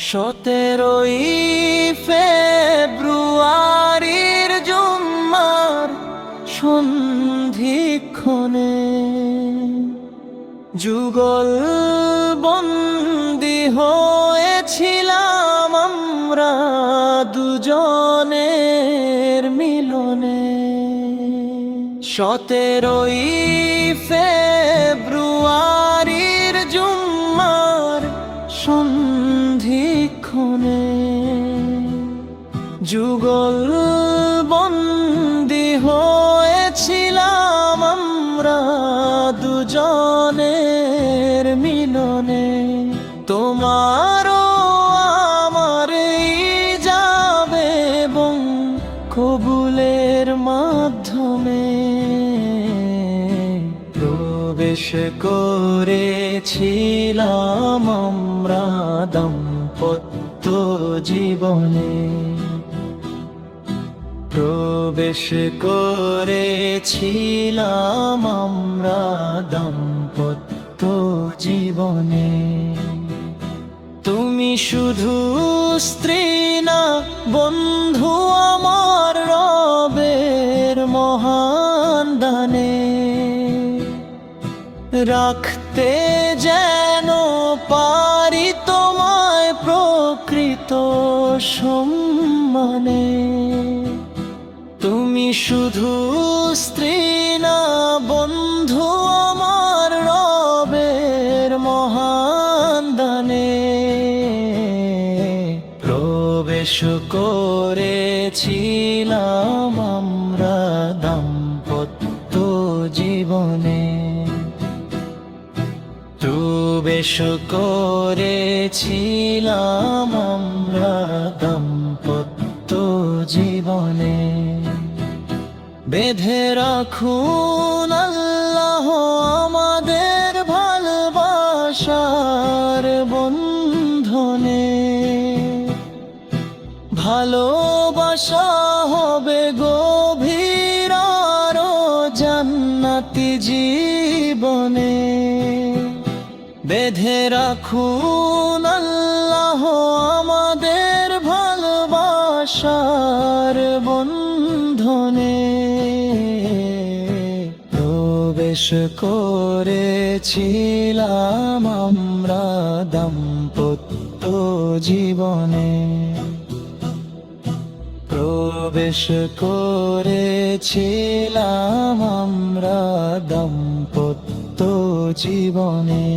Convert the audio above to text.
17ই ফেব্রুয়ারির জুম্মার সন্ধিক্ষণে যুগল বন্দী হয়েছিলাম আমরা দুজনের মিলনে। 17ই ফেব্রুয়ারির জুম্মার সন্ধিক্ষণে যুগল বন্দী হয়েছিলাম আমরা দুজনের মিলনে। তোমারও আমার যাবে এবং কবুলের মাধ্যমে প্রবেশ করেছিলাম আমরা দাম্পত্য জীবনে। প্রবেশ করেছিলাম আমরা দাম্পত্য জীবনে। তুমি শুধু স্ত্রী না বন্ধু আমার রবের মহান দানে। রাখতে যেন পারি তোমায় প্রকৃত সম্মানে। তুমি শুধু স্ত্রী না বন্ধু আমার রবের মহান দানে। প্রবেশ করেছিলাম আমরা দাম্পত্য জীবনে। প্রবেশ করেছিলাম আমরা দাম্পত্য জীবনে। বেঁধে রাখুন আল্লাহ আমাদের ভালোবাসার বন্ধনে। ভালোবাসা হবে গভীর আরো জান্নাতি জীবনে। বেঁধে রাখুন আল্লাহ আমাদের ভালোবাসার বন্ধনে। প্রবেশ করেছিলাম আমরা দাম্পত্য জীবনে। প্রবেশ করেছিলাম আমরা দাম্পত্য জীবনে।